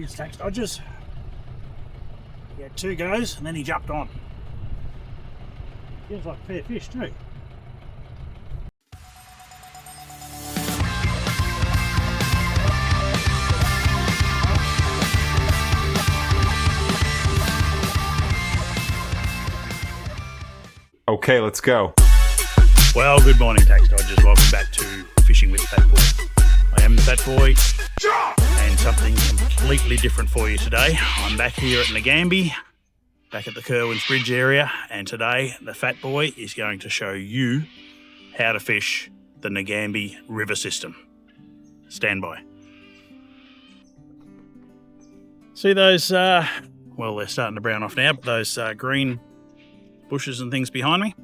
Here's Tax Dodgers. He had 2 goes and then he jumped on. Feels like a fair fish too. Okay, let's go. Well, good morning, Tax Dodgers. Welcome back to Fishing with the Fat Boy. I am the Fat Boy, and something completely different for you today. I'm back here at Nagambie, back at the Kerwins Bridge area, and today the Fat Boy is going to show you how to fish the Nagambie River system. Stand by. See those, well, they're starting to brown off now, but those green bushes and things behind me?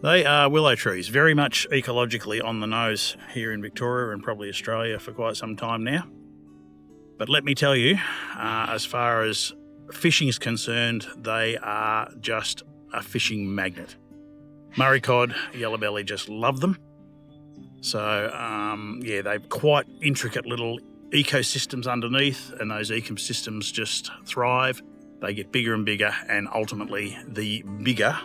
They are willow trees, very much ecologically on the nose here in Victoria and probably Australia for quite some time now. But let me tell you, as far as fishing is concerned, they are just a fishing magnet. Murray cod, yellowbelly just love them. So, yeah, they're quite intricate little ecosystems underneath, and those ecosystems just thrive. They get bigger and bigger, and ultimately the bigger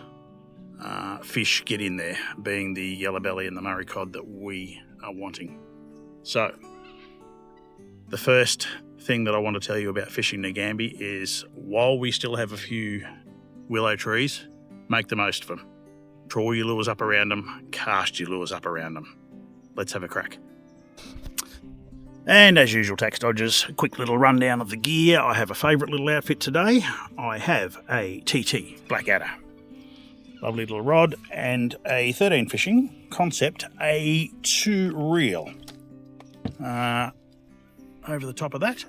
fish get in there, being the yellowbelly and the Murray cod that we are wanting. So, the first thing that I want to tell you about fishing Nagambie is, while we still have a few willow trees, make the most of them. Trawl your lures up around them, cast your lures up around them. Let's have a crack. And as usual, Tax Dodgers, a quick little rundown of the gear. I have a favourite little outfit today. I have a TT Blackadder, lovely little rod, and a 13 fishing concept A2 reel. Over the top of that,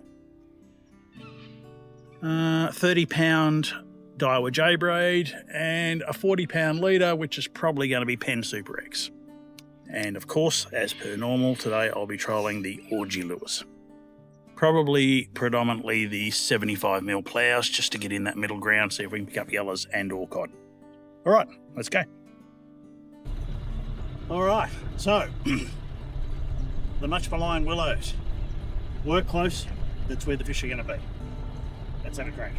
30-pound Daiwa J-braid and a 40-pound leader, which is probably going to be Penn Super X. And of course, as per normal, today I'll be trolling the orgy lures. Probably predominantly the 75mm plows, just to get in that middle ground, see if we can pick up yellows and or cod. All right, let's go. All right, so the much maligned willows. Work close, that's where the fish are going to be. Let's have a crack.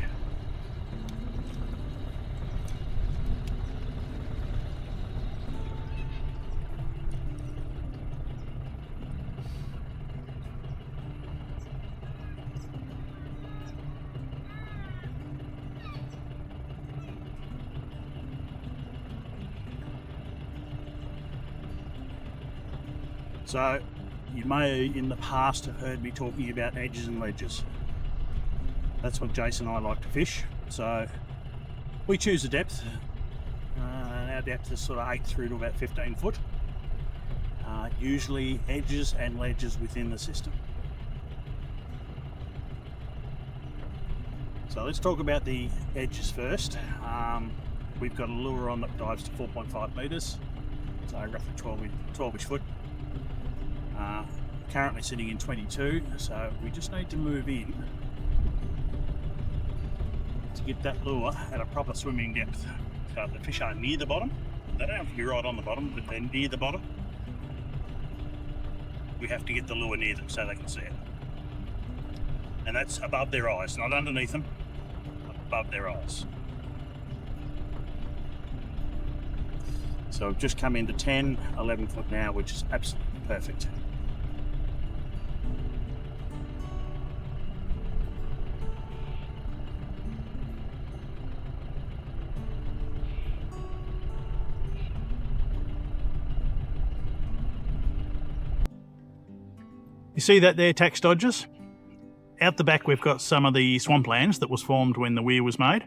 So, you may in the past have heard me talking about edges and ledges. That's what Jason and I like to fish. So, we choose a depth. Our depth is sort of 8 through to about 15 foot. Usually edges and ledges within the system. So let's talk about the edges first. We've got a lure on that dives to 4.5 metres, so roughly 12-ish foot. Currently sitting in 22, so we just need to move in to get that lure at a proper swimming depth. So the fish are near the bottom. They don't have to be right on the bottom, but they're near the bottom. We have to get the lure near them so they can see it. And that's above their eyes, not underneath them, above their eyes. So we've just come into 10, 11 foot now, which is absolutely perfect. You see that there, Tax Dodgers? Out the back we've got some of the swamplands that was formed when the weir was made.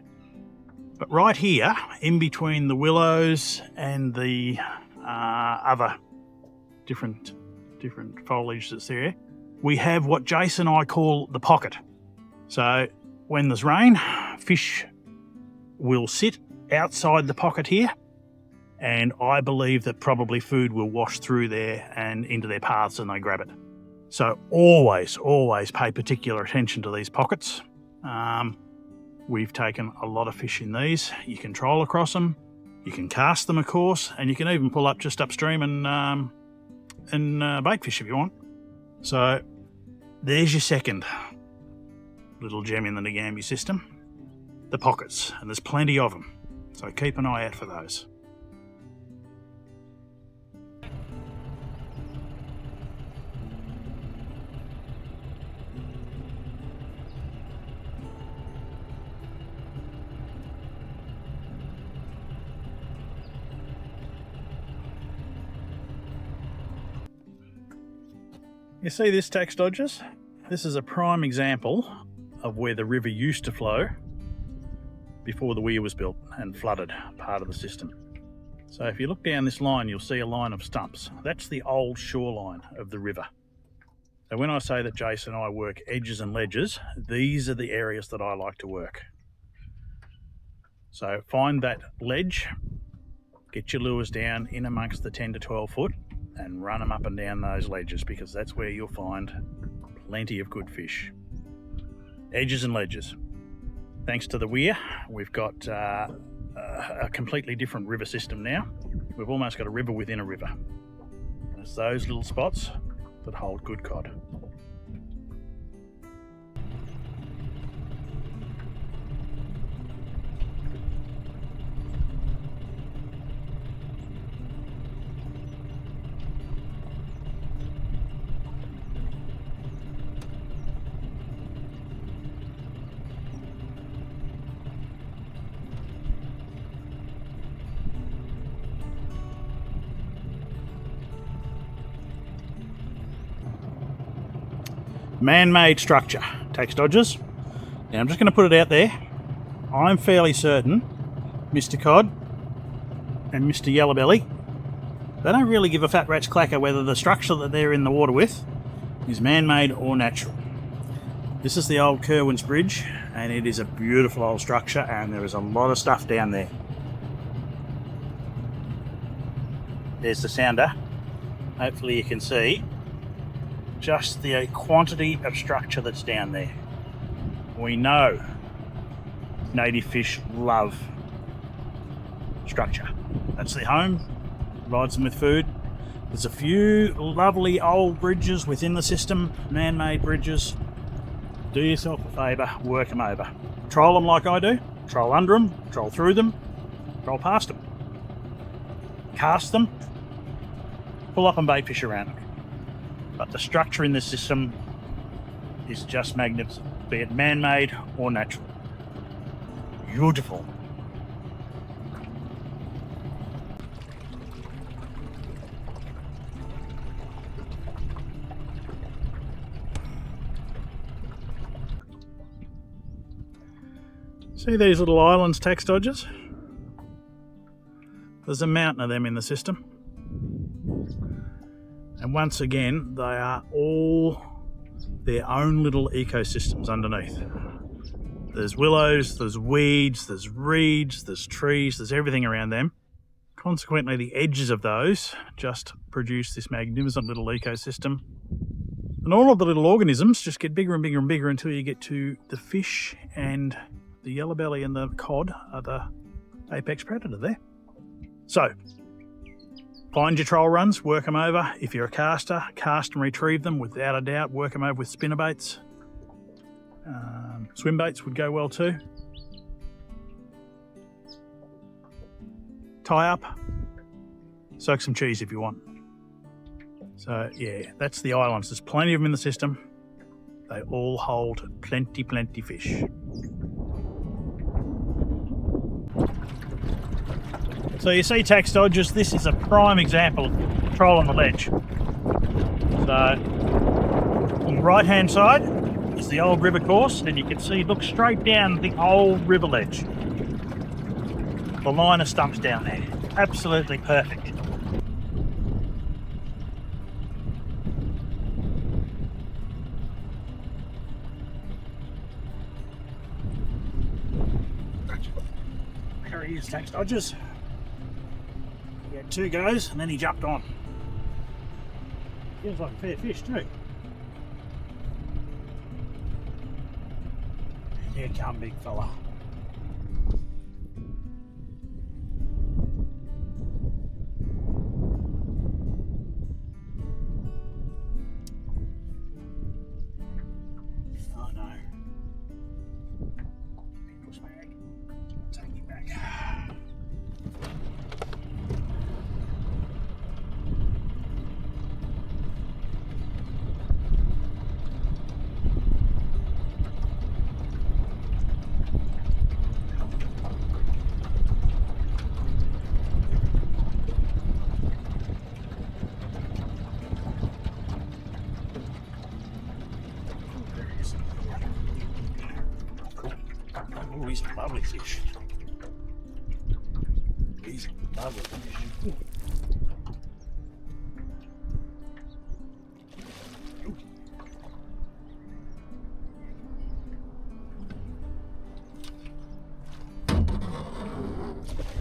But right here, in between the willows and the other different foliage that's there, we have what Jason and I call the pocket. So when there's rain, fish will sit outside the pocket here, and I believe that probably food will wash through there and into their paths and they grab it. So always pay particular attention to these pockets. We've taken a lot of fish in these. You can troll across them, you can cast them, of course, and you can even pull up just upstream and bait fish if you want. So there's your second. little gem in the Nagambie system. The pockets, and there's plenty of them, so keep an eye out for those. You see this, tax dodgers? This is a prime example of where the river used to flow before the weir was built and flooded part of the system. So if you look down this line, you'll see a line of stumps. That's the old shoreline of the river. So when I say that Jason and I work edges and ledges, these are the areas that I like to work. So find that ledge, get your lures down in amongst the 10 to 12 foot and run them up and down those ledges, because that's where you'll find plenty of good fish. Edges and ledges. Thanks to the weir, we've got a completely different river system now. We've almost got a river within a river. And it's those little spots that hold good cod. Man-made structure, tax dodgers. Now I'm just going to put it out there. I'm fairly certain Mr. Cod and Mr. Yellowbelly, they don't really give a fat rat's clacker whether the structure that they're in the water with is man-made or natural. This is the old Kerwin's Bridge, and it is a beautiful old structure, and there is a lot of stuff down there. There's the sounder. Hopefully you can see just the quantity of structure that's down there. We know native fish love structure. That's their home, provides them with food. There's a few lovely old bridges within the system, man-made bridges. Do yourself a favour, work them over. Troll them like I do, troll under them, troll through them, troll past them. Cast them, pull up and bait fish around them. But the structure in this system is just magnificent, be it man-made or natural. Beautiful. See these little islands, tax dodgers? There's a mountain of them in the system. And once again, they are all their own little ecosystems underneath. There's willows, there's weeds, there's reeds, there's trees, there's everything around them. Consequently, the edges of those just produce this magnificent little ecosystem. And all of the little organisms just get bigger and bigger and bigger until you get to the fish, and the yellowbelly and the cod are the apex predator there. So, find your troll runs, work them over. If you're a caster, cast and retrieve them without a doubt. Work them over with spinnerbaits. Swim baits would go well too. Tie up. Soak some cheese if you want. So yeah, that's the islands. There's plenty of them in the system. They all hold plenty fish. So you see, tax dodgers, this is a prime example of troll on the ledge. So on the right hand side is the old river course, and you can see, look straight down the old river ledge. The line of stumps down there, absolutely perfect. There he is, tax dodgers. He had 2 goes and then he jumped on. Feels like a fair fish too. Here come, big fella. Oh no. Oh, he's a lovely fish. He's a lovely fish. Ooh.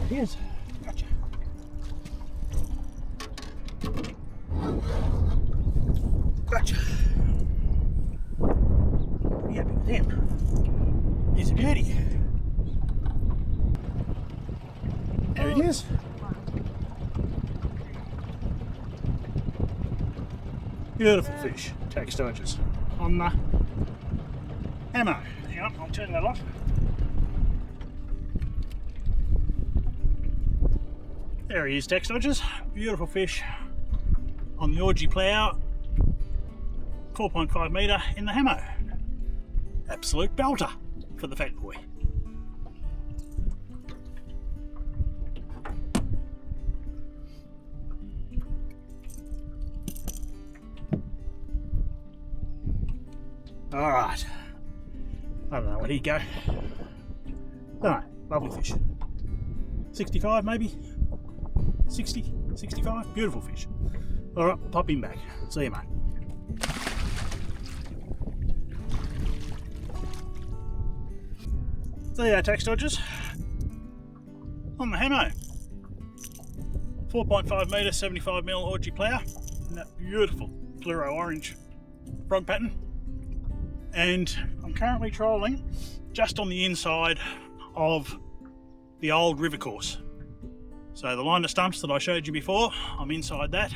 Yes, gotcha. Gotcha. Yeah, but him. He's a beauty. There he is. Beautiful fish. Tax dodgers on the ammo. Hang on, I'll turn that off. There he is, tax dodgers. Beautiful fish on the orgy plough. 4.5 metre in the hammo. Absolute belter for the fat boy. Alright. I don't know, where he'd go. No, lovely fish. 65 maybe? 60, 65, beautiful fish. Alright, pop him back. See you, mate. There you are, tax dodgers. On the hammo. 4.5 metre, 75mm orgy plough. And that beautiful fluoro orange frog pattern. And I'm currently trolling just on the inside of the old river course. So the line of stumps that I showed you before, I'm inside that.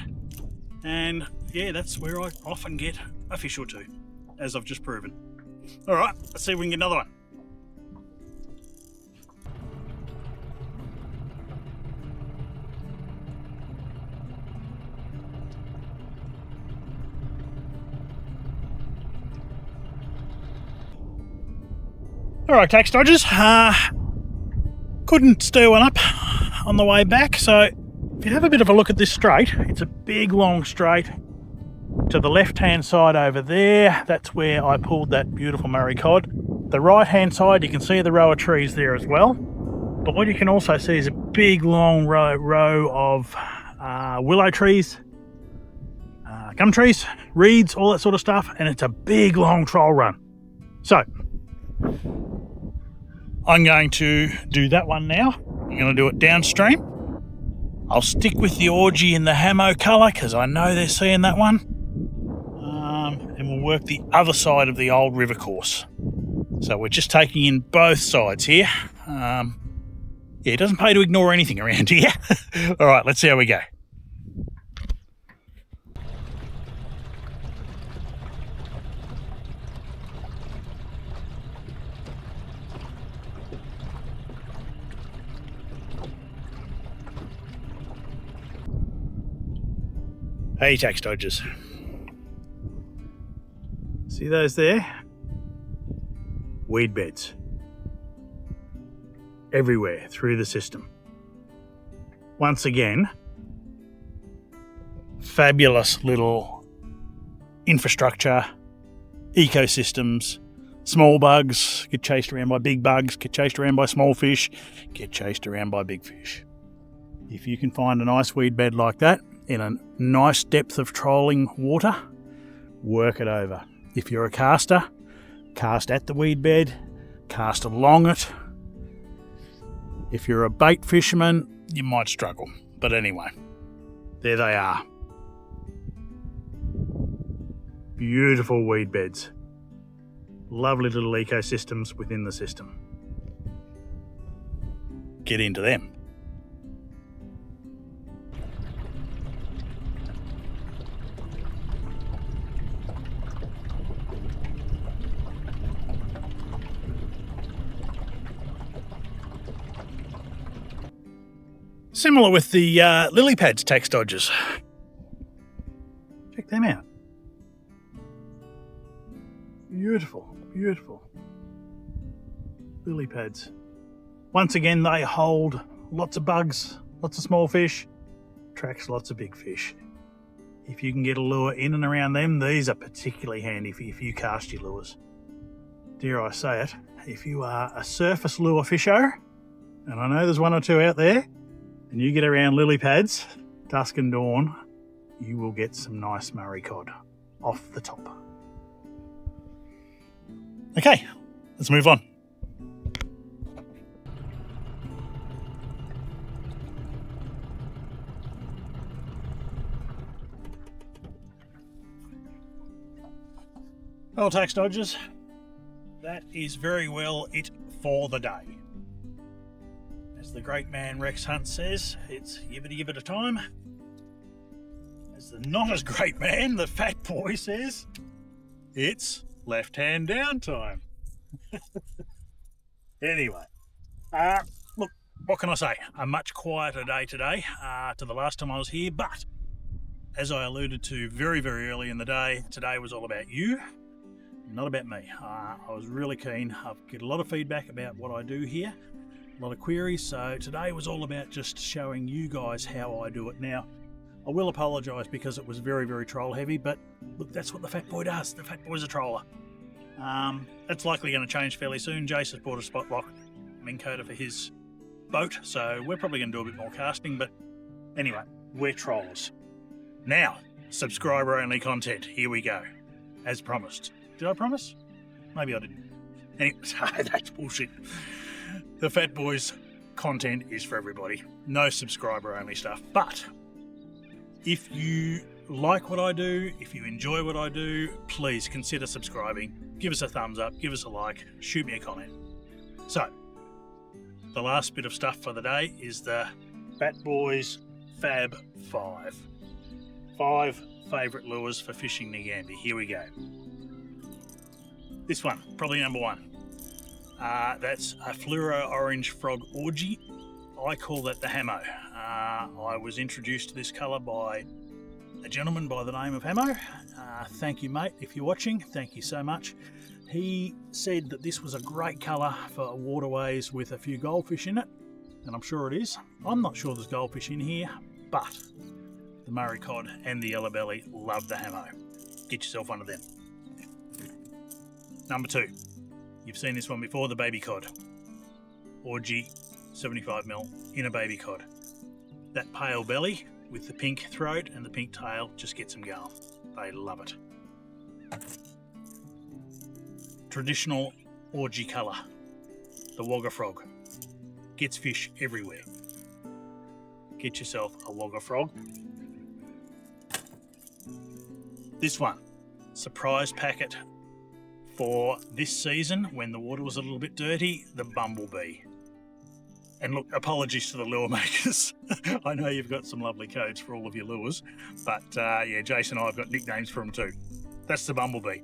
And yeah, that's where I often get a fish or two, as I've just proven. All right, let's see if we can get another one. All right, tax dodgers. Couldn't stir one up on the way back, so if you have a bit of a look at this straight, it's a big long straight to the left hand side over there. That's where I pulled that beautiful Murray cod. The right hand side, you can see the row of trees there as well, but what you can also see is a big long row of willow trees, gum trees, reeds, all that sort of stuff, and it's a big long troll run. So I'm going to do that one now. I'm going to do it downstream. I'll stick with the orgy in the hammo colour because I know they're seeing that one. And we'll work the other side of the old river course. So we're just taking in both sides here. Yeah, it doesn't pay to ignore anything around here. All right, let's see how we go. Hey, tax dodgers. See those there? Weed beds. Everywhere through the system. Once again, fabulous little infrastructure, ecosystems, small bugs get chased around by big bugs, get chased around by small fish, get chased around by big fish. If you can find a nice weed bed like that, in a nice depth of trolling water, work it over. If you're a caster, cast at the weed bed, cast along it. If you're a bait fisherman, you might struggle. But anyway, there they are. Beautiful weed beds. Lovely little ecosystems within the system. Get into them. Similar with the lily pads tax dodgers. Check them out. Beautiful, beautiful. Lily pads. Once again, they hold lots of bugs, lots of small fish, attracts lots of big fish. If you can get a lure in and around them, these are particularly handy if you cast your lures. Dare I say it, if you are a surface lure fisher, and I know there's one or two out there, and you get around lily pads, dusk and dawn, you will get some nice Murray cod off the top. Okay, let's move on. Well, tax dodgers, that is very well it for the day. As the great man Rex Hunt says, it's yibbity yibbit a time. As the not as great man, the fat boy, says, it's left hand down time. Anyway, look, what can I say? A much quieter day today to the last time I was here, but as I alluded to very, very early in the day, today was all about you. Not about me. I was really keen. I get a lot of feedback about what I do here, a lot of queries, so today was all about just showing you guys how I do it. Now, I will apologise because it was very, very troll heavy, but look, that's what the fat boy does. The fat boy's a troller. That's likely going to change fairly soon. Jace has bought a spot lock Minn Kota for his boat, so we're probably going to do a bit more casting, but anyway, we're trollers. Now, subscriber only content. Here we go. As promised. Did I promise? Maybe I didn't. Anyway, that's bullshit. The Fat Boys content is for everybody. No subscriber only stuff. But if you like what I do, if you enjoy what I do, please consider subscribing. Give us a thumbs up, give us a like, shoot me a comment. So, the last bit of stuff for the day is the Fat Boys Fab 5. 5 favourite lures for fishing Nagambie. Here we go. This one, probably number one. That's a fluoro orange frog orgy. I call that the Hamo. I was introduced to this colour by a gentleman by the name of Hamo. Thank you, mate, if you're watching. Thank you so much. He said that this was a great colour for waterways with a few goldfish in it, and I'm sure it is. I'm not sure there's goldfish in here, but the Murray cod and the Yellowbelly love the Hamo. Get yourself one of them. Number two, you've seen this one before, the baby cod. Orgy, 75mm in a baby cod. That pale belly with the pink throat and the pink tail just gets them going. They love it. Traditional orgy colour, the wagga frog. Gets fish everywhere. Get yourself a wagga frog. This one, surprise packet for this season when the water was a little bit dirty, the bumblebee. And look, apologies to the lure makers. I know you've got some lovely codes for all of your lures, but yeah, Jason and I have got nicknames for them too. That's the bumblebee.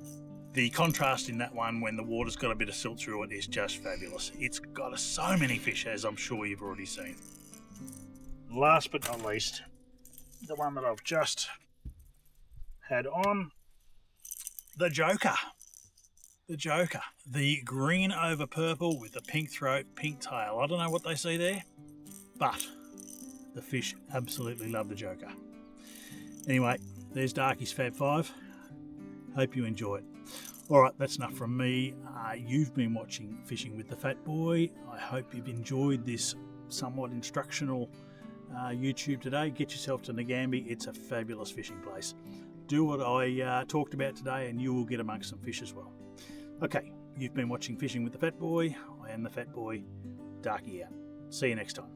The contrast in that one when the water's got a bit of silt through it is just fabulous. It's got so many fish, as I'm sure you've already seen. Last but not least, the one that I've just had on, the Joker. The Joker. The green over purple with the pink throat, pink tail. I don't know what they see there, but the fish absolutely love the Joker. Anyway, there's Darky's Fab 5. Hope you enjoy it. Alright, that's enough from me. You've been watching Fishing with the Fat Boy. I hope you've enjoyed this somewhat instructional YouTube today. Get yourself to Nagambie. It's a fabulous fishing place. Do what I talked about today and you will get amongst some fish as well. Okay, you've been watching Fishing with the Fat Boy. I am the Fat Boy. Darky out. See you next time.